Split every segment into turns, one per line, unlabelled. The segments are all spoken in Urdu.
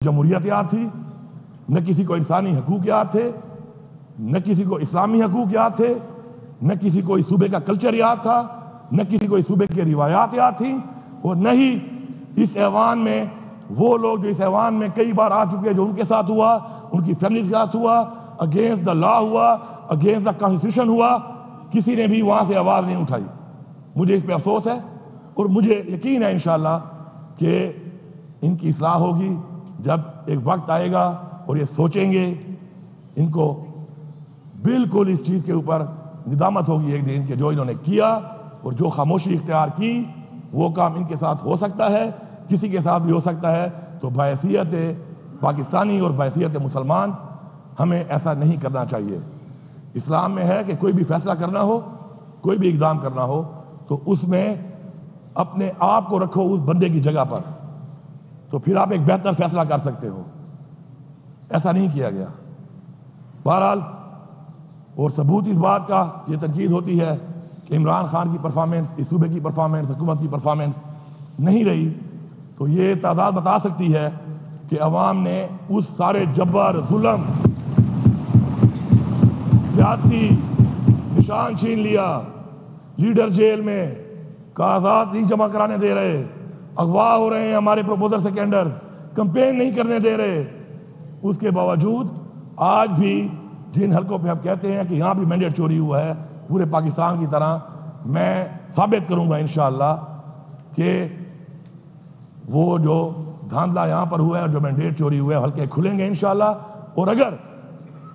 جمہوریت یاد تھی، نہ کسی کو انسانی حقوق یاد تھے، نہ کسی کو اسلامی حقوق یاد تھے، نہ کسی کو اس صوبے کا کلچر یاد تھا، نہ کسی کو اس صوبے کی روایات یاد تھیں، اور نہ ہی اس ایوان میں وہ لوگ جو اس ایوان میں کئی بار آ چکے جو ان کے ساتھ ہوا، ان کی فیملی کے ساتھ ہوا، اگینسٹ دا لا ہوا، اگینسٹ دا کانسٹیٹیوشن ہوا، کسی نے بھی وہاں سے آواز نہیں اٹھائی۔ مجھے اس پہ افسوس ہے اور مجھے یقین ہے انشاءاللہ کہ ان کی اصلاح ہوگی جب ایک وقت آئے گا اور یہ سوچیں گے، ان کو بالکل اس چیز کے اوپر ندامت ہوگی ایک دن کہ جو انہوں نے کیا اور جو خاموشی اختیار کی وہ کام ان کے ساتھ ہو سکتا ہے، کسی کے ساتھ بھی ہو سکتا ہے۔ تو بحیثیت پاکستانی اور بحیثیت مسلمان ہمیں ایسا نہیں کرنا چاہیے۔ اسلام میں ہے کہ کوئی بھی فیصلہ کرنا ہو، کوئی بھی اقدام کرنا ہو تو اس میں اپنے آپ کو رکھو اس بندے کی جگہ پر، تو پھر آپ ایک بہتر فیصلہ کر سکتے ہو۔ ایسا نہیں کیا گیا۔ بہرحال اور ثبوت اس بات کا یہ تنقید ہوتی ہے کہ عمران خان کی پرفارمنس، اس صوبے کی پرفارمنس، حکومت کی پرفارمنس نہیں رہی، تو یہ تعداد بتا سکتی ہے کہ عوام نے اس سارے جبر، ظلم، زیادتی، نشان چھین لیا، لیڈر جیل میں، کاغذات نہیں جمع کرانے دے رہے، اغوا ہو رہے ہیں ہمارے پروپوزر سیکنڈر، کمپین نہیں کرنے دے رہے، اس کے باوجود آج بھی جن حلقوں پہ ہم کہتے ہیں کہ یہاں بھی مینڈیٹ چوری ہوا ہے پورے پاکستان کی طرح، میں ثابت کروں گا انشاءاللہ کہ وہ جو دھاندلا یہاں پر ہوا ہے اور جو مینڈیٹ چوری ہوا ہے حلقے کھلیں گے انشاءاللہ۔ اور اگر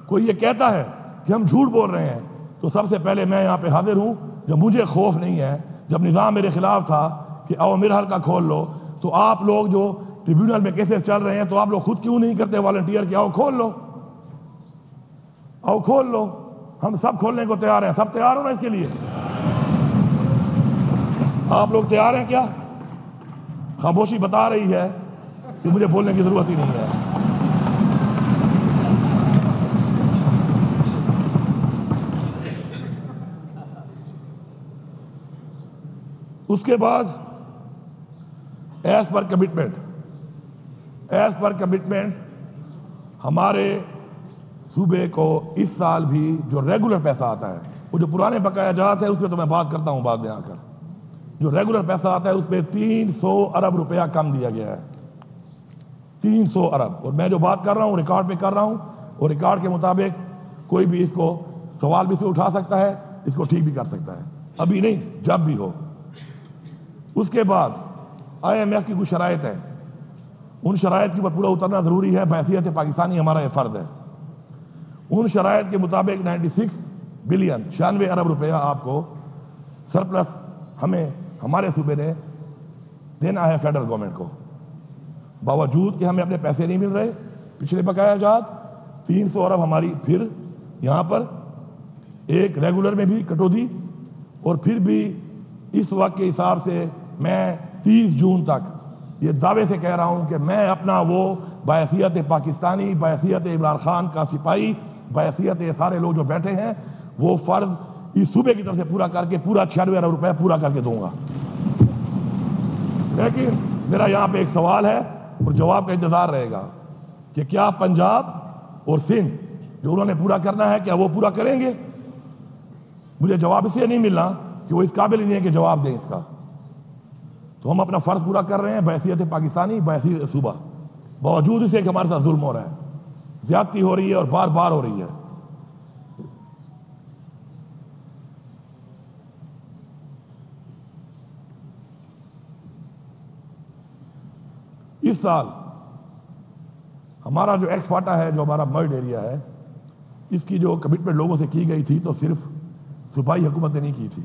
کوئی یہ کہتا ہے کہ ہم جھوٹ بول رہے ہیں تو سب سے پہلے میں یہاں پہ حاضر ہوں، جب مجھے خوف نہیں ہے، جب نظام میرے خلاف تھا کہ آؤ میرا حلقہ کھول لو، تو آپ لوگ جو ٹریبیونل میں کیسز چل رہے ہیں تو آپ لوگ خود کیوں نہیں کرتے والنٹیئر کہ آؤ کھول لو، آؤ کھول لو، ہم سب کھولنے کو تیار ہیں۔ سب تیار ہو نا اس کے لیے؟ آپ لوگ تیار ہیں کیا؟ خاموشی بتا رہی ہے کہ مجھے بولنے کی ضرورت ہی نہیں ہے۔ اس کے بعد ایز پر کمٹمنٹ ہمارے صوبے کو اس سال بھی جو ریگولر پیسہ آتا ہے، وہ جو پرانے بقایا جات ہے اس پہ تو میں بات کرتا ہوں بعد میں آ کر، جو ریگولر پیسہ آتا ہے اس پہ 300 ارب روپیہ کم دیا گیا ہے، 300 ارب۔ اور میں جو بات کر رہا ہوں ریکارڈ پہ کر رہا ہوں، اور ریکارڈ کے مطابق کوئی بھی اس کو سوال بھی سے اٹھا سکتا ہے، اس کو ٹھیک بھی کر سکتا ہے، ابھی نہیں جب بھی ہو۔ اس کے بعد IMF کی کچھ شرائط ہیں، ان شرائط کے اوپر پورا اترنا ضروری ہے، بحیثیت پاکستانی ہمارا یہ فرض ہے۔ ان شرائط کے مطابق 96 بلین 96 ارب روپیہ آپ کو سرپلس ہمیں ہمارے صوبے نے دینا ہے فیڈرل گورنمنٹ کو، باوجود کہ ہمیں اپنے پیسے نہیں مل رہے پچھلے بقایا جات۔ 300 ارب ہماری پھر یہاں پر ایک ریگولر میں بھی کٹوتی، اور پھر بھی اس وقت کے حساب سے میں 30 جون تک یہ دعوے سے کہہ رہا ہوں کہ میں اپنا وہ بحیثیت پاکستانی، بحیثیت عمران خان کا سپاہی، بحیثیت سارے لوگ جو بیٹھے ہیں، وہ فرض اس صوبے کی طرف سے پورا کر کے پورا 96 ارب روپے پورا کر کے دوں گا۔ لیکن میرا یہاں پہ ایک سوال ہے اور جواب کا انتظار رہے گا کہ کیا پنجاب اور سندھ جو انہوں نے پورا کرنا ہے کیا وہ پورا کریں گے؟ مجھے جواب اس لیے نہیں ملنا کہ وہ اس قابل ہی نہیں ہے کہ جواب دیں اس کا۔ تو ہم اپنا فرض پورا کر رہے ہیں بحیثیت پاکستانی، بحیثیت صوبہ، باوجود اسے کہ ہمارے ساتھ ظلم ہو رہا ہے، زیادتی ہو رہی ہے اور بار بار ہو رہی ہے۔ اس سال ہمارا جو ایکس فاٹا ہے، جو ہمارا مرڈ ایریا ہے، اس کی جو کمٹمنٹ لوگوں سے کی گئی تھی تو صرف صوبائی حکومت نے نہیں کی تھی،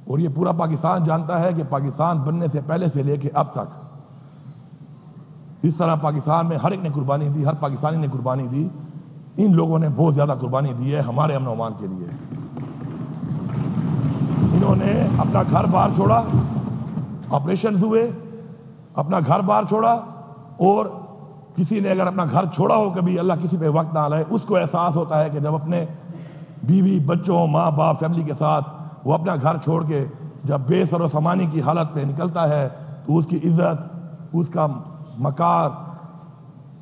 اور یہ پورا پاکستان جانتا ہے کہ پاکستان بننے سے پہلے سے لے کے اب تک اس طرح پاکستان میں ہر ایک نے قربانی دی، ہر پاکستانی نے قربانی دی۔ ان لوگوں نے بہت زیادہ قربانی دی ہے ہمارے امن و امان کے لیے۔ انہوں نے اپنا گھر بار چھوڑا، آپریشنز ہوئے، اپنا گھر بار چھوڑا، اور کسی نے اگر اپنا گھر چھوڑا ہو کبھی، اللہ کسی پہ وقت نہ لائے، اس کو احساس ہوتا ہے کہ جب اپنے بیوی بچوں ماں باپ فیملی کے ساتھ وہ اپنا گھر چھوڑ کے جب بے سر و سامانی کی حالت پہ نکلتا ہے تو اس کی عزت، اس کا مکار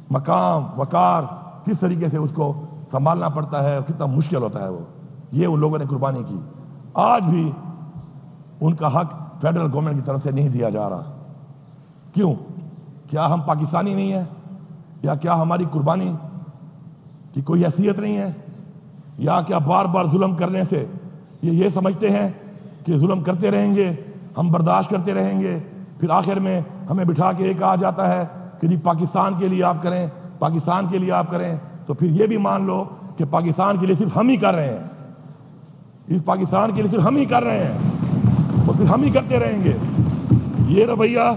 مقام وقار کس طریقے سے اس کو سنبھالنا پڑتا ہے اور کتنا مشکل ہوتا ہے وہ، یہ ان لوگوں نے قربانی کی. آج بھی ان کا حق فیڈرل گورنمنٹ کی طرف سے نہیں دیا جا رہا. کیوں؟ کیا ہم پاکستانی نہیں ہیں؟ یا کیا ہماری قربانی کی کوئی حیثیت نہیں ہے؟ یا کیا بار بار ظلم کرنے سے یہ سمجھتے ہیں کہ ظلم کرتے رہیں گے، ہم برداشت کرتے رہیں گے، پھر آخر میں ہمیں بٹھا کے یہ کہا جاتا ہے کہ جی پاکستان کے لیے آپ کریں، پاکستان کے لیے آپ کریں، تو پھر یہ بھی مان لو کہ پاکستان کے لیے صرف ہم ہی کر رہے ہیں، اس پاکستان کے لیے صرف ہم ہی کر رہے ہیں اور پھر ہم ہی کرتے رہیں گے. یہ رویہ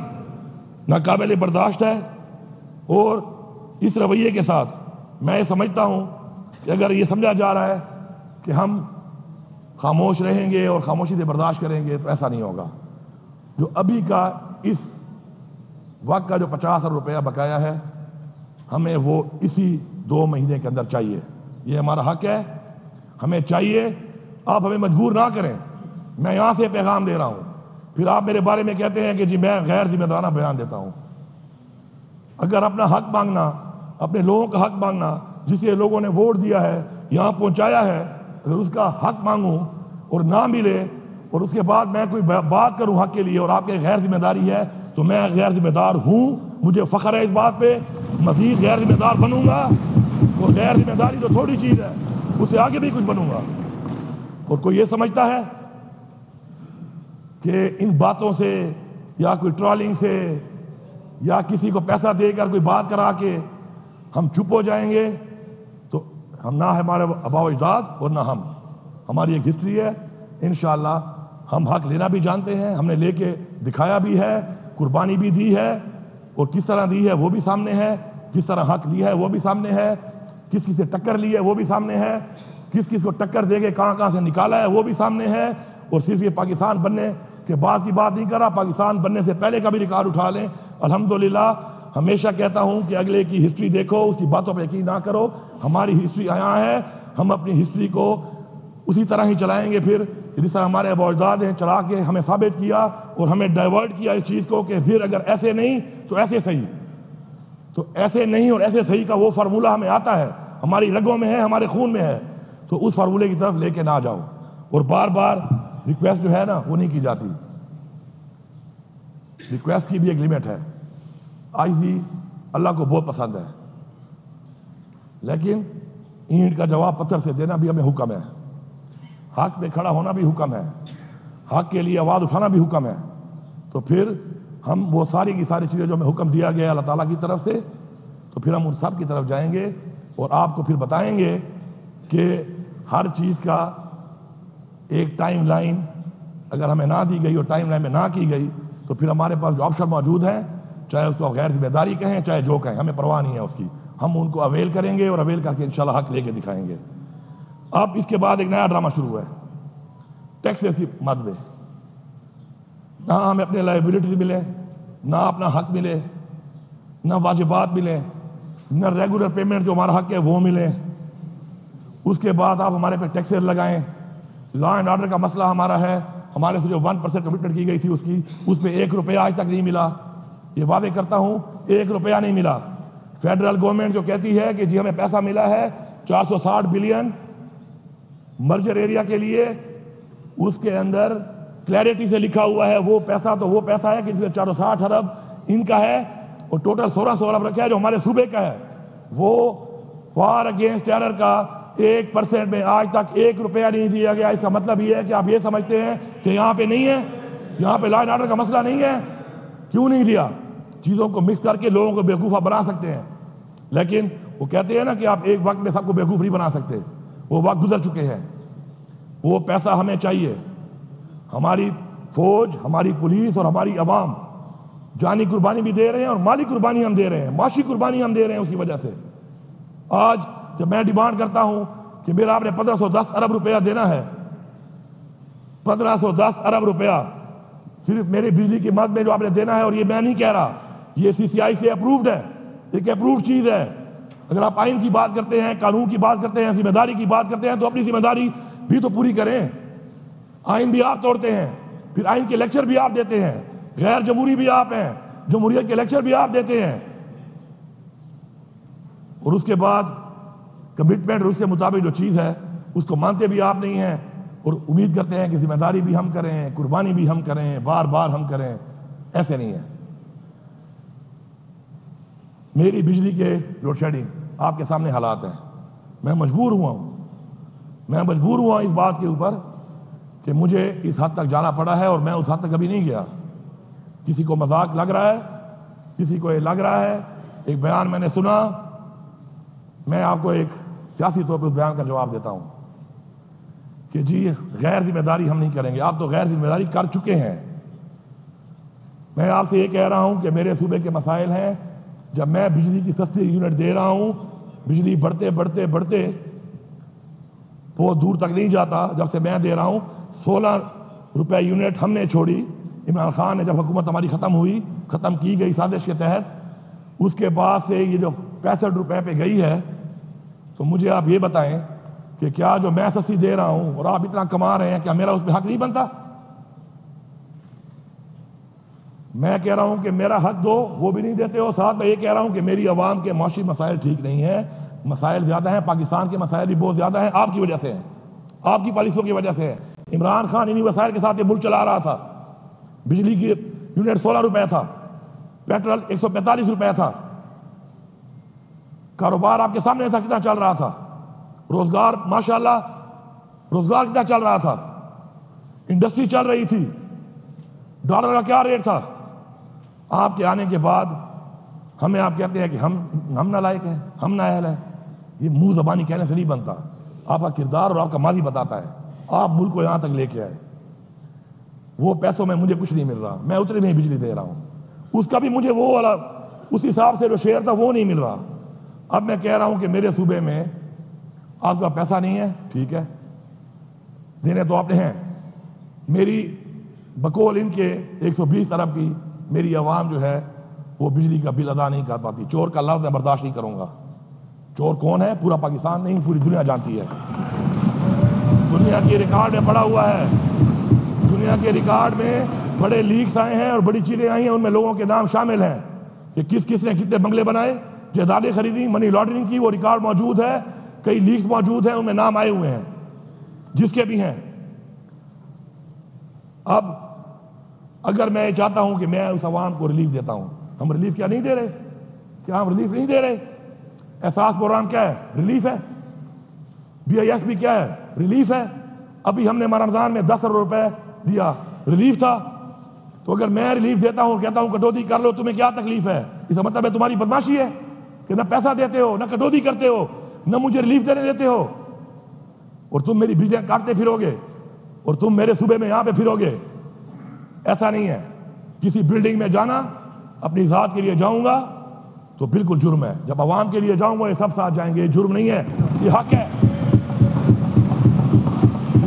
ناقابل برداشت ہے. اور اس رویے کے ساتھ میں یہ سمجھتا ہوں کہ اگر یہ سمجھا جا رہا ہے کہ ہم خاموش رہیں گے اور خاموشی سے برداشت کریں گے تو ایسا نہیں ہوگا. جو ابھی کا اس وقت کا جو 50,000 روپیہ بقایا ہے ہمیں وہ اسی 2 مہینے کے اندر چاہیے. یہ ہمارا حق ہے، ہمیں چاہیے. آپ ہمیں مجبور نہ کریں. میں یہاں سے پیغام دے رہا ہوں. پھر آپ میرے بارے میں کہتے ہیں کہ جی میں غیر ذمہ دارانہ بیان دیتا ہوں. اگر اپنا حق مانگنا، اپنے لوگوں کا حق مانگنا، جسے لوگوں نے ووٹ دیا ہے، یہاں پہنچایا ہے، اگر اس کا حق مانگوں اور نہ ملے اور اس کے بعد میں کوئی بات کروں حق کے لیے اور آپ کے غیر ذمہ داری ہے تو میں غیر ذمہ دار ہوں. مجھے فخر ہے اس بات پہ. مزید غیر ذمہ دار بنوں گا. اور غیر ذمہ داری تو تھوڑی چیز ہے، اس سے آگے بھی کچھ بنوں گا. اور کوئی یہ سمجھتا ہے کہ ان باتوں سے یا کوئی ٹرالنگ سے یا کسی کو پیسہ دے کر کوئی بات کرا کے ہم چپ ہو جائیں گے، تو ہم نہ ہمارے آباء و اجداد اور نہ ہماری ایک ہسٹری ہے. انشاءاللہ ہم حق لینا بھی جانتے ہیں، ہم نے لے کے دکھایا بھی ہے، قربانی بھی دی ہے، اور کس طرح دی ہے وہ بھی سامنے ہے، کس طرح حق لیا ہے وہ بھی سامنے ہے، کس کس سے ٹکر لی ہے وہ بھی سامنے ہے، کس کس کو ٹکر دے کے کہاں کہاں سے نکالا ہے وہ بھی سامنے ہے. اور صرف یہ پاکستان بننے کے بعد کی بات نہیں کر رہا، پاکستان بننے سے پہلے کا بھی ریکارڈ اٹھا لیں. الحمدللہ ہمیشہ کہتا ہوں کہ اگلے کی ہسٹری دیکھو، اس کی باتوں پہ یقین نہ کرو. ہماری ہسٹری یہاں ہے، ہم اپنی ہسٹری کو اسی طرح ہی چلائیں گے. پھر جس طرح ہمارے آباء و اجداد ہیں چلا کے ہمیں ثابت کیا اور ہمیں ڈائیورٹ کیا اس چیز کو کہ پھر اگر ایسے نہیں تو ایسے صحیح، تو ایسے نہیں اور ایسے صحیح کا وہ فارمولہ ہمیں آتا ہے، ہماری رگوں میں ہے، ہمارے خون میں ہے. تو اس فارمولے کی طرف لے کے نہ جاؤ. اور بار بار ریکویسٹ جو ہے نا وہ نہیں کی جاتی. ریکویسٹ کی بھی ایک لمٹ ہے. آج بھی اللہ کو بہت پسند ہے، لیکن اینٹ کا جواب پتھر سے دینا بھی ہمیں حکم ہے. حق پہ کھڑا ہونا بھی حکم ہے، حق کے لیے آواز اٹھانا بھی حکم ہے. تو پھر ہم وہ ساری کی ساری چیزیں جو ہمیں حکم دیا گیا اللہ تعالیٰ کی طرف سے، تو پھر ہم ان سب کی طرف جائیں گے اور آپ کو پھر بتائیں گے کہ ہر چیز کا ایک ٹائم لائن اگر ہمیں نہ دی گئی اور ٹائم لائن میں نہ کی گئی تو پھر ہمارے پاس جو آپشن موجود ہیں، چاہے اس کو غیر ذمہ داری کہیں چاہے جو کہیں، ہمیں پرواہ نہیں ہے اس کی. ہم ان کو اویل کریں گے اور اویل کر کے انشاءاللہ حق لے کے دکھائیں گے. اب اس کے بعد ایک نیا ڈرامہ شروع ہے ٹیکسز کی مد میں. نہ ہمیں اپنے لائبلٹیز ملے، نہ اپنا حق ملے، نہ واجبات ملے، نہ ریگولر پیمنٹ جو ہمارا حق ہے وہ ملے. اس کے بعد آپ ہمارے پہ ٹیکسز لگائیں. لا اینڈ آرڈر کا مسئلہ ہمارا ہے، ہمارے سے جو 1% کمٹمنٹ کی گئی تھی اس پہ 1 روپیہ آج تک نہیں ملا. یہ وعدے کرتا ہوں 1 روپیہ نہیں ملا. فیڈرل گورنمنٹ جو کہتی ہے کہ جی ہمیں پیسہ ملا ہے 460 بلین مرجر ایریا کے لیے، اس کے اندر کلیئرٹی سے لکھا ہوا ہے وہ پیسہ تو وہ پیسہ ہے کہ جس میں 460 ارب ان کا ہے اور ٹوٹل 1600 ارب رکھا ہے جو ہمارے صوبے کا ہے. وہ وار اگینسٹ ٹیرر کا 1% میں آج تک 1 روپیہ نہیں دیا گیا. اس کا مطلب یہ ہے کہ آپ یہ سمجھتے ہیں کہ یہاں پہ نہیں ہے، یہاں پہ لا اینڈ آرڈر کا مسئلہ نہیں ہے. کیوں نہیں دیا؟ چیزوں کو مکس کر کے لوگوں کو بیوقوفہ بنا سکتے ہیں، لیکن وہ کہتے ہیں نا کہ آپ ایک وقت میں سب کو بیوقوف نہیں بنا سکتے. وہ وقت گزر چکے ہیں. وہ پیسہ ہمیں چاہیے. ہماری فوج، ہماری پولیس اور ہماری عوام جانی قربانی بھی دے رہے ہیں اور مالی قربانی ہم دے رہے ہیں، معاشی قربانی ہم دے رہے ہیں. اس کی وجہ سے آج جب میں ڈیمانڈ کرتا ہوں کہ میرا آپ نے 1510 ارب روپیہ دینا ہے، 1510 ارب روپیہ صرف میرے بجلی کی مد میں جو آپ نے دینا ہے، اور یہ میں نہیں کہہ رہا، یہ CCI سے اپرووڈ ہے، ایک اپرووڈ چیز ہے. اگر آپ آئین کی بات کرتے ہیں، قانون کی بات کرتے ہیں، ذمہ داری کی بات کرتے ہیں تو اپنی ذمہ داری بھی تو پوری کریں. آئین بھی آپ توڑتے ہیں، پھر آئین کے لیکچر بھی آپ دیتے ہیں، غیر جمہوری بھی آپ ہیں، جمہوریت کے لیکچر بھی آپ دیتے ہیں. اور اس کے بعد کمٹمنٹ اور اس کے مطابق جو چیز ہے اس کو مانتے بھی آپ نہیں ہیں اور امید کرتے ہیں کہ ذمہ داری بھی ہم کریں, قربانی بھی ہم کریں, بار بار ہم کریں. ایسے نہیں ہے. میری بجلی کے لوڈ شیڈنگ آپ کے سامنے حالات ہیں. میں مجبور ہوا اس بات کے اوپر کہ مجھے اس حد تک جانا پڑا ہے اور میں اس حد تک کبھی نہیں گیا. کسی کو مذاق لگ رہا ہے, کسی کو یہ لگ رہا ہے. ایک بیان میں نے سنا, میں آپ کو ایک سیاسی طور پہ اس بیان کا جواب دیتا ہوں کہ جی غیر ذمہ داری ہم نہیں کریں گے. آپ تو غیر ذمہ داری کر چکے ہیں. میں آپ سے یہ کہہ رہا ہوں کہ میرے صوبے کے مسائل ہیں. جب میں بجلی کی سستی یونٹ دے رہا ہوں, بجلی بڑھتے بہت دور تک نہیں جاتا. جب سے میں دے رہا ہوں 16 روپے یونٹ ہم نے چھوڑی. عمران خان نے جب حکومت ہماری ختم کی گئی سازش کے تحت, اس کے بعد سے یہ جو 65 روپے پہ گئی ہے, تو مجھے آپ یہ بتائیں کہ کیا جو میں سستی دے رہا ہوں اور آپ اتنا کما رہے ہیں, کیا میرا اس پہ حق نہیں بنتا؟ میں کہہ رہا ہوں کہ میرا حق دو, وہ بھی نہیں دیتے ہو. ساتھ میں یہ کہہ رہا ہوں کہ میری عوام کے معاشی مسائل ٹھیک نہیں ہیں. مسائل زیادہ ہیں, پاکستان کے مسائل بھی بہت زیادہ ہیں. آپ کی وجہ سے ہیں, آپ کی پالیسیوں کی وجہ سے ہے. عمران خان انہی وسائل کے ساتھ یہ ملک چلا رہا تھا. بجلی کی یونٹ 16 روپے تھا, پیٹرول 145 روپے تھا. کاروبار آپ کے سامنے تھا کتنا چل رہا تھا. روزگار ماشاءاللہ روزگار کتنا چل رہا تھا. انڈسٹری چل رہی تھی. ڈالر کا کیا ریٹ تھا. آپ کے آنے کے بعد ہمیں آپ کہتے ہیں کہ ہم نالائق ہیں, ہم نااہل ہیں. یہ منہ زبانی کہنے سے نہیں بنتا. آپ کا کردار اور آپ کا ماضی بتاتا ہے. آپ ملک کو یہاں تک لے کے آئے. وہ پیسوں میں مجھے کچھ نہیں مل رہا, میں اتنے میں ہی بجلی دے رہا ہوں. اس کا بھی مجھے وہ والا اس حساب سے جو شیئر تھا وہ نہیں مل رہا. اب میں کہہ رہا ہوں کہ میرے صوبے میں آپ کا پیسہ نہیں ہے, ٹھیک ہے, دینے تو آپ نے ہیں. میری بقول ان کے 120 ارب کی میری عوام جو ہے وہ بجلی کا بل ادا نہیں کر پاتی. چور کا لفظ میں برداشت نہیں کروں گا. چور کون ہے پورا پاکستان نہیں, پوری دنیا جانتی ہے. دنیا کی ریکارڈ میں پڑا ہوا ہے. دنیا کے ریکارڈ میں بڑے لیکس آئے ہیں اور بڑی چیزیں آئی ہیں. ان میں لوگوں کے نام شامل ہیں کہ کس نے کتنے بنگلے بنائے, جائیدادیں خریدی, منی لانڈرنگ کی. وہ ریکارڈ موجود ہے, کئی لیکس موجود ہیں, ان میں نام آئے ہوئے ہیں جس کے بھی ہیں. اب اگر میں چاہتا ہوں کہ میں اس عوام کو ریلیف دیتا ہوں, ہم ریلیف کیا نہیں دے رہے؟ کیا ہم ریلیف نہیں دے رہے؟ احساس پروگرام کیا ہے؟ ریلیف ہے. BISP کیا ہے؟ ریلیف ہے. ابھی ہم نے رمضان میں 10 ارب روپے دیا, ریلیف تھا. تو اگر میں ریلیف دیتا ہوں, کہتا ہوں کٹوتی کر لو, تمہیں کیا تکلیف ہے؟ اس کا مطلب ہے تمہاری بدماشی ہے کہ نہ پیسہ دیتے ہو, نہ کٹوتی کرتے ہو, نہ مجھے ریلیف دینے دیتے ہو, اور تم میری بجلیاں کاٹتے پھرو گے اور تم میرے صوبے میں یہاں پہ پھرو گے. ایسا نہیں ہے. کسی بلڈنگ میں جانا, اپنی ذات کے لیے جاؤں گا تو بالکل جرم ہے. جب عوام کے لیے جاؤں گا یہ سب ساتھ جائیں گے. یہ جرم نہیں ہے, یہ حق ہے.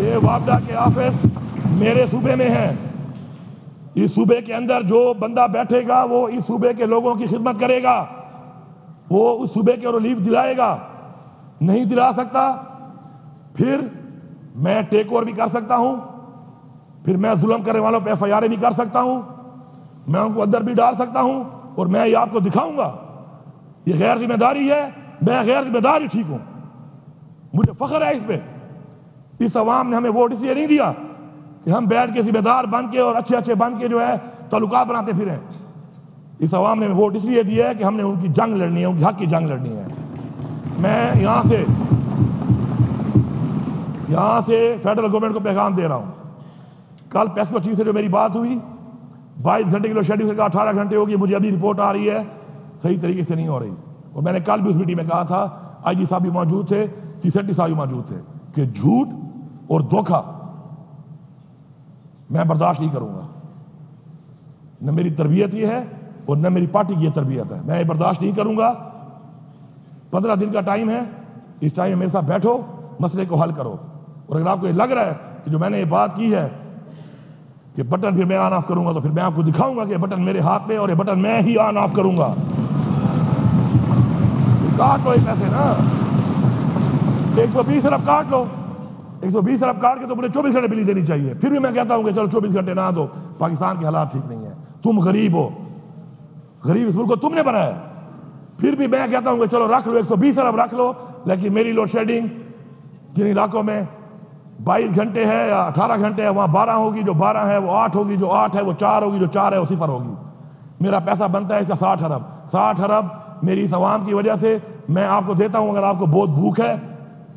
یہ وابڈا کے آفس میرے صوبے میں ہے. اس صوبے کے اندر جو بندہ بیٹھے گا وہ اس صوبے کے لوگوں کی خدمت کرے گا, وہ اس صوبے کے ریلیف دلائے گا. نہیں دلا سکتا پھر میں ٹیک اوور بھی کر سکتا ہوں, پھر میں ظلم کرنے والوں پہ FIR بھی کر سکتا ہوں, میں ان کو اندر بھی ڈال سکتا ہوں, اور میں یہ آپ کو دکھاؤں گا. یہ غیر ذمہ داری ہے. میں غیر ذمہ داری ٹھیک ہوں, مجھے فخر ہے اس پہ. اس عوام نے ہمیں ووٹ اس لیے نہیں دیا کہ ہم بیٹھ کے ذمہ دار بن کے اور اچھے بن کے جو ہے تعلقات بناتے پھریں. اس عوام نے ہمیں ووٹ اس لیے دیا ہے کہ ہم نے ان کی جنگ لڑنی ہے, ان کی حق کی جنگ لڑنی ہے. میں یہاں سے فیڈرل گورنمنٹ کو پیغام دے رہا ہوں. کل پیسکو چیف سے جو میری بات ہوئی, 22 گھنٹے کی شیڈول سے کہا 18 گھنٹے ہوگی. مجھے ابھی رپورٹ آ رہی ہے صحیح طریقے سے نہیں ہو رہی. اور میں نے کل بھی اس میٹنگ میں کہا تھا, IG صاحب بھی موجود تھے, سیٹی صاحب بھی موجود تھے, کہ جھوٹ اور دھوکہ میں برداشت نہیں کروں گا. نہ میری تربیت یہ ہے اور نہ میری پارٹی کی یہ تربیت ہے. میں یہ برداشت نہیں کروں گا. 15 دن کا ٹائم ہے, اس ٹائم میرے ساتھ بیٹھو, مسئلے کو حل کرو. اور اگر آپ کو یہ لگ رہا ہے کہ جو میں نے یہ بات کی ہے کہ بٹن پھر میں آن آف کروں گا, تو پھر میں آپ کو دکھاؤں گا کہ بٹن میرے ہاتھ میں اور یہ بٹن میں ہی آن آف کروں گا. کاٹ لو ایک پیسے نا, 120 ارب کاٹ لو. 120 ارب کاٹ کے تو مجھے 24 گھنٹے بجلی دینی چاہیے. پھر بھی میں کہتا ہوں کہ چلو 24 گھنٹے نہ دو, پاکستان کے حالات ٹھیک نہیں ہیں. تم غریب ہو, غریب اس ملک کو تم نے بنایا. پھر بھی میں کہتا ہوں کہ چلو رکھ لو 120 ارب رکھ لو، لیکن میری لوڈ شیڈنگ جن علاقوں میں 22 گھنٹے ہے یا 18 گھنٹے ہے وہاں 12 ہوگی، جو 12 ہے وہ 8 ہوگی، جو 8 ہے وہ 4 ہوگی، جو 4 ہے وہ 0 ہوگی۔ میرا پیسہ بنتا ہے اس کا 60 ارب، 60 ارب میری اس عوام کی وجہ سے میں آپ کو دیتا ہوں۔ اگر آپ کو بہت بھوک ہے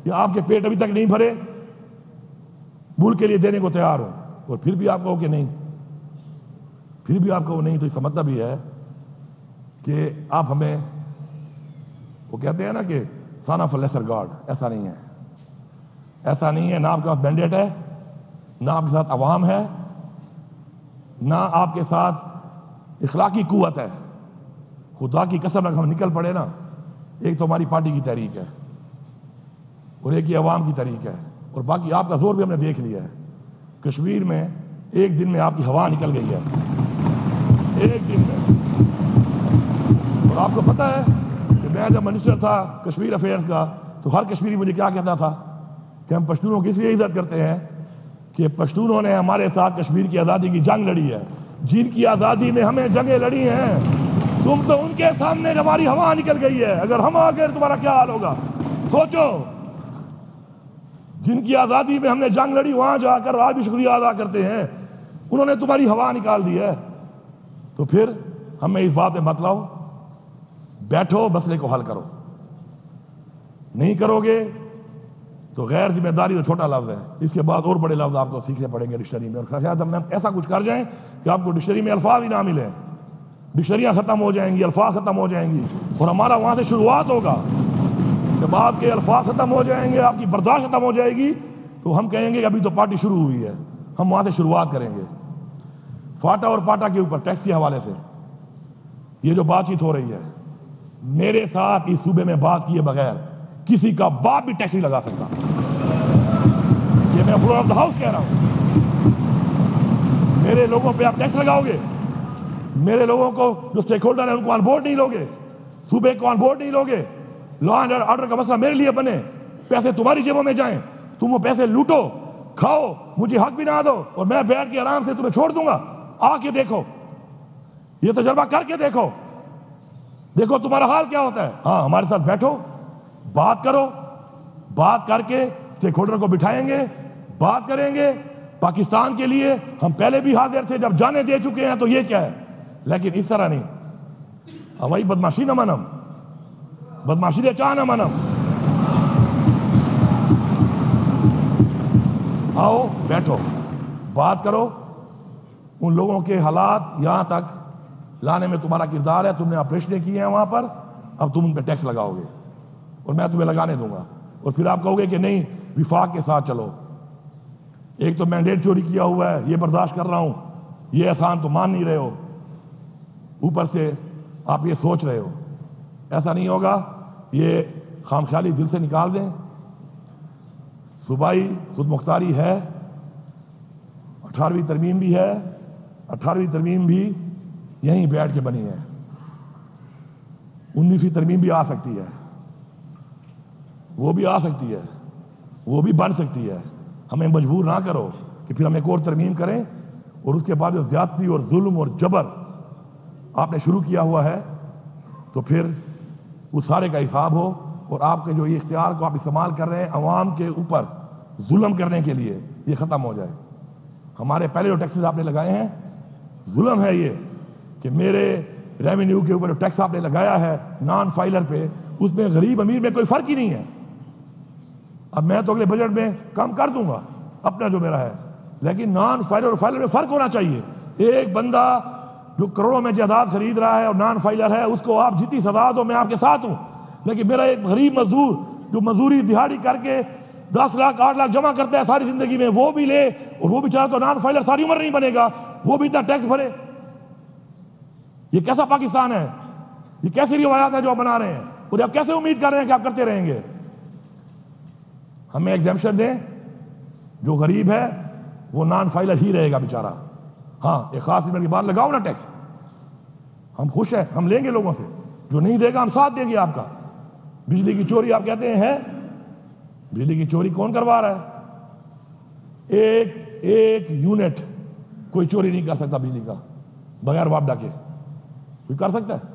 یا آپ کے پیٹ ابھی تک نہیں بھرے، ملک کے لیے دینے کو تیار ہوں، اور پھر بھی آپ کو کہ نہیں، پھر بھی آپ کو نہیں، تو اس کا مطلب یہ ہے کہ آپ ہمیں، وہ کہتے ہیں نا کہ سن آف اے لیسر گاڈ، ایسا نہیں ہے، ایسا نہیں ہے۔ نہ آپ کے پاس مینڈیٹ ہے، نہ آپ کے ساتھ عوام ہے، نہ آپ کے ساتھ اخلاقی قوت ہے۔ خدا کی قسم اگر ہم نکل پڑے نا، ایک تو ہماری پارٹی کی تحریک ہے اور ایک یہ عوام کی تحریک ہے، اور باقی آپ کا زور بھی ہم نے دیکھ لیا ہے۔ کشمیر میں ایک دن میں آپ کی ہوا نکل گئی ہے، ایک دن میں۔ اور آپ کو پتہ ہے کہ میں جب منسٹر تھا کشمیر افیئرز کا، تو ہر کشمیری مجھے کیا کہتا تھا کہ ہم پشتونوں کی اس لیے عزت کرتے ہیں کہ پشتونوں نے ہمارے ساتھ کشمیر کی آزادی کی جنگ لڑی ہے، جن کی آزادی میں ہمیں جنگیں لڑی ہیں۔ تم تو ان کے سامنے ہماری ہوا نکل گئی ہے، اگر ہم آ گئے تمہارا کیا حال ہوگا؟ سوچو، جن کی آزادی میں ہم نے جنگ لڑی وہاں جا کر آج بھی شکریہ ادا کرتے ہیں، انہوں نے تمہاری ہوا نکال دی ہے۔ تو پھر ہمیں اس بات میں مت لاؤ، بیٹھو مسئلے کو حل کرو۔ نہیں کرو گے تو غیر ذمہ داری تو چھوٹا لفظ ہے، اس کے بعد اور بڑے لفظ آپ کو سیکھنے پڑیں گے ڈکشنری میں، اور شاید ہم ایسا کچھ کر جائیں کہ آپ کو ڈکشنری میں الفاظ ہی نہ ملیں، ڈکشنریاں ختم ہو جائیں گی، الفاظ ختم ہو جائیں گی، اور ہمارا وہاں سے شروعات ہوگا۔ جب آپ کے الفاظ ختم ہو جائیں گے، آپ کی برداشت ختم ہو جائے گی، تو ہم کہیں گے کہ ابھی تو پارٹی شروع ہوئی ہے، ہم وہاں سے شروعات کریں گے۔ فاٹا اور پاٹا کے اوپر ٹیکس کے حوالے سے یہ جو بات چیت ہو رہی ہے، میرے ساتھ اس صوبے میں بات کیے بغیر کسی کا باپ بھی ٹیکس نہیں لگا سکتا، یہ میں فلور آف دا ہاؤس کہہ رہا ہوں۔ میرے لوگوں پہ آپ ٹیکس لگاؤ گے، میرے لوگوں کو جو سٹیک ہولڈر ہیں ان کو آن بورڈ نہیں لوگے، صوبے کو آن بورڈ نہیں لوگے، لا اینڈ آرڈر کا مسئلہ میرے لیے بنے، پیسے تمہاری جیبوں میں جائیں، تم وہ پیسے لوٹو، کھاؤ، مجھے حق بھی نہ دو، اور میں بیٹھ کے آرام سے تمہیں چھوڑ دوں گا۔ آ کے دیکھو، یہ تجربہ کر کے دیکھو، دیکھو تمہارا حال کیا ہوتا ہے۔ ہاں، ہمارے ساتھ بیٹھو، بات کرو، بات کر کے اسٹیک ہولڈر کو بٹھائیں گے، بات کریں گے۔ پاکستان کے لیے ہم پہلے بھی حاضر تھے، جب جانے دے چکے ہیں تو یہ کیا ہے، لیکن اس طرح نہیں، ہوائی بدماشی نہ منم، بدماشی دے چاہ نہ منم۔ آؤ بیٹھو، بات کرو، ان لوگوں کے حالات یہاں تک لانے میں تمہارا کردار ہے، تم نے آپریشنیں کی ہیں وہاں پر، اب تم ان پہ ٹیکس لگاؤ گے اور میں تمہیں لگانے دوں گا، اور پھر آپ کہو گے کہ نہیں وفاق کے ساتھ چلو۔ ایک تو مینڈیٹ چوری کیا ہوا ہے، یہ برداشت کر رہا ہوں، یہ احسان تو مان نہیں رہے ہو، اوپر سے آپ یہ سوچ رہے ہو، ایسا نہیں ہوگا، یہ خام خیالی دل سے نکال دیں۔ صوبائی خود مختاری ہے، 18ویں ترمیم بھی ہے، 18ویں ترمیم بھی یہیں بیٹھ کے بنی ہے، 19ویں ترمیم بھی آ سکتی ہے، وہ بھی آ سکتی ہے، وہ بھی بن سکتی ہے۔ ہمیں مجبور نہ کرو کہ پھر ہم ایک اور ترمیم کریں، اور اس کے بعد جو زیادتی اور ظلم اور جبر آپ نے شروع کیا ہوا ہے، تو پھر اس سارے کا حساب ہو، اور آپ کے جو یہ اختیار کو آپ استعمال کر رہے ہیں عوام کے اوپر ظلم کرنے کے لیے، یہ ختم ہو جائے۔ ہمارے پہلے جو ٹیکسز آپ نے لگائے ہیں، ظلم ہے یہ کہ میرے ریونیو کے اوپر جو ٹیکس آپ نے لگایا ہے نان فائلر پہ، اس میں غریب امیر میں کوئی فرق ہی نہیں ہے۔ اب میں تو اگلے بجٹ میں کم کر دوں گا اپنا جو میرا ہے، لیکن نان فائلر اور فائلر میں فرق ہونا چاہیے۔ ایک بندہ جو کروڑوں میں جائیداد خرید رہا ہے اور نان فائلر ہے، اس کو آپ جتنی سزا دو میں آپ کے ساتھ ہوں، لیکن میرا ایک غریب مزدور جو مزدوری دہاڑی کر کے 10 لاکھ 8 لاکھ جمع کرتا ہے ساری زندگی میں، وہ بھی لے، اور وہ بیچارہ تو نان فائلر ساری عمر نہیں بنے گا، وہ بھی اتنا ٹیکس بھرے۔ یہ کیسا پاکستان ہے؟ یہ کیسی روایات ہے جو آپ بنا رہے ہیں، اور آپ کیسے امید کر رہے ہیں کہ آپ کرتے رہیں گے؟ ہمیں ایگزیمپشن دیں، جو غریب ہے وہ نان فائلر ہی رہے گا بیچارہ۔ ہاں، ایک خاص لیمٹ کے بعد لگاؤ نا ٹیکس، ہم خوش ہیں، ہم لیں گے لوگوں سے، جو نہیں دے گا ہم ساتھ دیں گے آپ کا۔ بجلی کی چوری آپ کہتے ہیں، بجلی کی چوری کون کروا رہا ہے؟ ایک یونٹ کوئی چوری نہیں کر سکتا بجلی کا بغیر وعدہ کے، کوئی کر سکتا ہے؟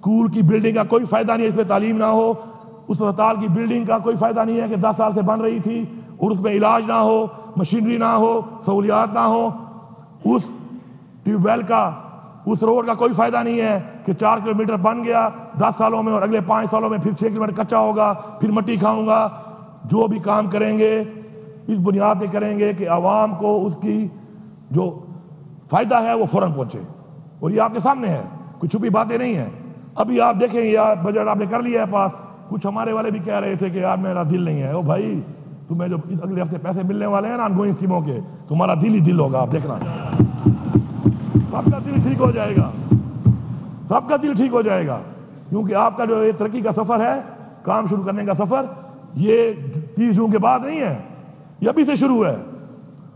اسکول کی بلڈنگ کا کوئی فائدہ نہیں ہے اس میں تعلیم نہ ہو، اس اسپتال کی بلڈنگ کا کوئی فائدہ نہیں ہے کہ 10 سال سے بن رہی تھی اور اس میں علاج نہ ہو، مشینری نہ ہو، سہولیات نہ ہو، اس ٹیوب ویل کا، اس روڈ کا کوئی فائدہ نہیں ہے کہ 4 کلومیٹر بن گیا 10 سالوں میں اور اگلے 5 سالوں میں پھر 6 کلومیٹر کچا ہوگا، پھر مٹی کھاؤں گا۔ جو بھی کام کریں گے اس بنیاد پہ کریں گے کہ عوام کو اس کی جو فائدہ ہے وہ فوراً پہنچے، اور یہ آپ کے سامنے ہے، کوئی چھپی باتیں نہیں ہیں۔ ابھی آپ دیکھیں یار بجٹ آپ نے کر لیا ہے پاس، کچھ ہمارے والے بھی کہہ رہے تھے کہ یار میرا دل نہیں ہے۔ او بھائی تمہیں جو اگلے ہفتے پیسے ملنے والے ہیں نا آن گوئنگ اسکیموں کے، تمہارا دل ہی دل ہوگا، آپ دیکھنا سب کا دل ٹھیک ہو جائے گا، سب کا دل ٹھیک ہو جائے گا، کیونکہ آپ کا جو یہ ترقی کا سفر ہے، کام شروع کرنے کا سفر، یہ 30 جون کے بعد نہیں ہے، یہ ابھی سے شروع ہے۔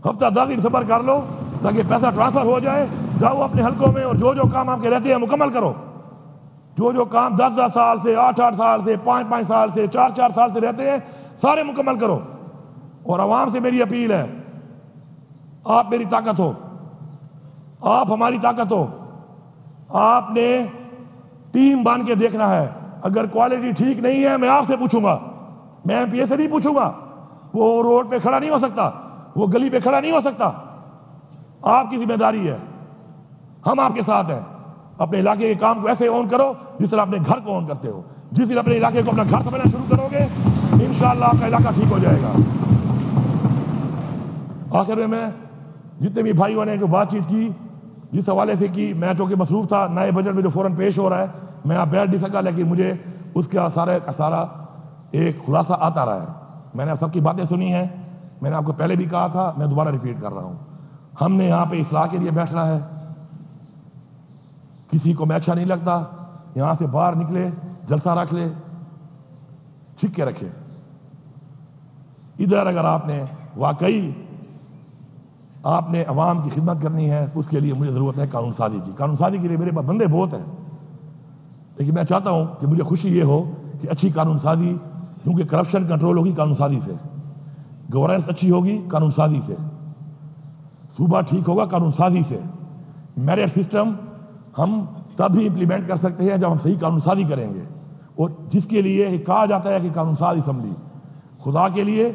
ہفتہ 10 دن صبر کر لو تاکہ پیسہ ٹرانسفر ہو جائے، جاؤ اپنے حلقوں میں اور جو کام آپ کے رہتے ہیں مکمل کرو۔ جو کام 10 سال سے، 8 سال سے، 5 سال سے، 4 سال سے رہتے ہیں سارے مکمل کرو۔ اور عوام سے میری اپیل ہے، آپ میری طاقت ہو، آپ ہماری طاقت ہو، آپ نے ٹیم بن کے دیکھنا ہے۔ اگر کوالٹی ٹھیک نہیں ہے میں آپ سے پوچھوں گا، میں ایم پی اے سے نہیں پوچھوں گا، وہ روڈ پہ کھڑا نہیں ہو سکتا، وہ گلی پہ کھڑا نہیں ہو سکتا۔ آپ کی ذمہ داری ہے، ہم آپ کے ساتھ ہیں۔ اپنے علاقے کے کام کو ایسے اون کرو جس طرح اپنے گھر کو اون کرتے ہو۔ جس دن اپنے علاقے کو اپنا گھر سمجھنا شروع کرو گے انشاءاللہ آپ کا علاقہ ٹھیک ہو جائے گا۔ آخر میں جتنے بھی بھائیوں نے جو بات چیت کی، جس حوالے سے کی، میں چونکہ مصروف تھا نئے بجٹ میں جو فوراً پیش ہو رہا ہے میں آپ بیٹھ نہیں سکا، لیکن مجھے اس کا سارا ایک خلاصہ آتا رہا ہے۔ میں نے سب کی باتیں سنی ہیں، میں نے آپ کو پہلے بھی کہا تھا، میں دوبارہ ریپیٹ کر رہا ہوں۔ ہم نے یہاں پہ اصلاح کے لیے بیٹھنا ہے، کسی کو میں اچھا نہیں لگتا یہاں سے باہر نکلے، جلسہ رکھ لے، چھک کے رکھے۔ ادھر اگر آپ نے واقعی آپ نے عوام کی خدمت کرنی ہے اس کے لیے مجھے ضرورت ہے قانون سازی کی۔ قانون سازی کے لیے میرے پاس بندے بہت ہیں، لیکن میں چاہتا ہوں کہ مجھے خوشی یہ ہو کہ اچھی قانون سازی، کیونکہ کرپشن کنٹرول ہوگی قانون سازی سے، گورننس اچھی ہوگی قانون سازی سے، صوبہ ٹھیک ہوگا قانون سازی سے۔ میرٹ سسٹم ہم تب ہی امپلیمنٹ کر سکتے ہیں جب ہم صحیح قانون سازی کریں گے، اور جس کے لیے کہا جاتا ہے کہ قانون ساز اسمبلی، خدا کے لیے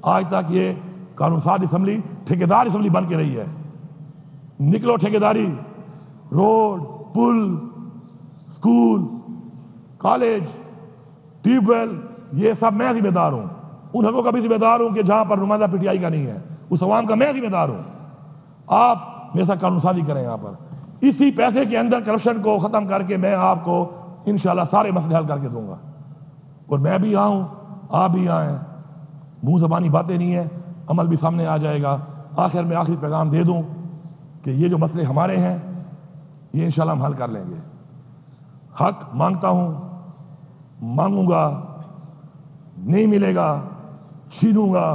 آج تک یہ قانون ساز اسمبلی ٹھیکیدار اسمبلی بن کے رہی ہے۔ نکلو ٹھیکیداری، روڈ، پل، اسکول، کالج، ٹیوب ویل، یہ سب میں ذمہ دار ہوں۔ ان حقوق کا بھی ذمہ دار ہوں کہ جہاں پر نمائندہ پی ٹی آئی کا نہیں ہے، اس عوام کا میں ذمہ دار ہوں۔ آپ میرے ساتھ قانون سازی کریں یہاں پر، اسی پیسے کے اندر کرپشن کو ختم کر کے میں آپ کو انشاءاللہ سارے مسئلے حل کر کے دوں گا۔ اور میں بھی آؤں، آپ بھی آئیں، منہ زبانی باتیں نہیں ہیں، عمل بھی سامنے آ جائے گا۔ آخر میں آخری پیغام دے دوں کہ یہ جو مسئلے ہمارے ہیں یہ انشاءاللہ ہم حل کر لیں گے۔ حق مانگتا ہوں، مانگوں گا، نہیں ملے گا چھینوں گا،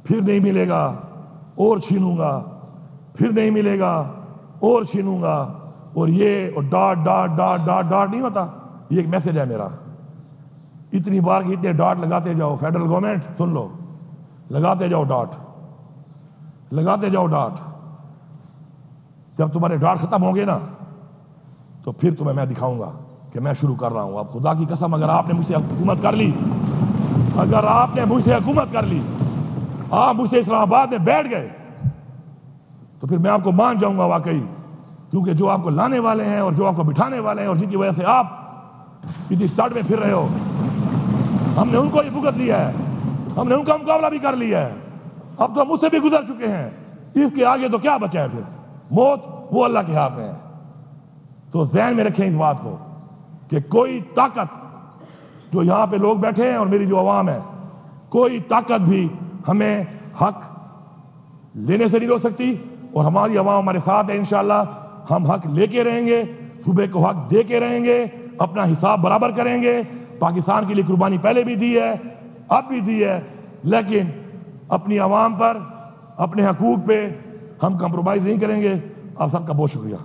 پھر نہیں ملے گا اور چھینوں گا، پھر نہیں ملے گا اور چھینوں گا، اور یہ اور dot dot dot dot dot نہیں ہوتا، یہ ایک میسج ہے میرا۔ اتنی بار کہ اتنے ڈاٹ لگاتے جاؤ، فیڈرل گورنمنٹ سن لو، لگاتے جاؤ ڈاٹ، لگاتے جاؤ ڈاٹ۔ جب تمہارے ڈاٹ ختم ہوں گے نا تو پھر تمہیں میں دکھاؤں گا کہ میں شروع کر رہا ہوں۔ اب خدا کی قسم اگر آپ نے مجھ سے حکومت کر لی، اگر آپ نے مجھ سے حکومت کر لی، آپ مجھ سے اسلام آباد میں بیٹھ گئے تو پھر میں آپ کو مان جاؤں گا واقعی، کیونکہ جو آپ کو لانے والے ہیں اور جو آپ کو بٹھانے والے ہیں اور جن کی وجہ سے آپ اتنی تڑ میں پھر رہے ہو، ہم نے ان کو ہی بھگت لیا ہے، ہم نے ان کا مقابلہ بھی کر لیا ہے، اب تو ہم اس سے بھی گزر چکے ہیں، اس کے آگے تو کیا بچا ہے پھر؟ موت وہ اللہ کے ہاتھ میں ہے۔ تو ذہن میں رکھیں اس بات کو کہ کوئی طاقت، جو یہاں پہ لوگ بیٹھے ہیں اور میری جو عوام ہے، کوئی طاقت بھی ہمیں حق لینے سے نہیں روک سکتی، اور ہماری عوام ہمارے ساتھ ہے۔ انشاءاللہ ہم حق لے کے رہیں گے، صوبے کو حق دے کے رہیں گے، اپنا حساب برابر کریں گے۔ پاکستان کے لیے قربانی پہلے بھی دی ہے، اب بھی دی ہے، لیکن اپنی عوام پر، اپنے حقوق پہ ہم کمپرومائز نہیں کریں گے۔ آپ سب کا بہت شکریہ۔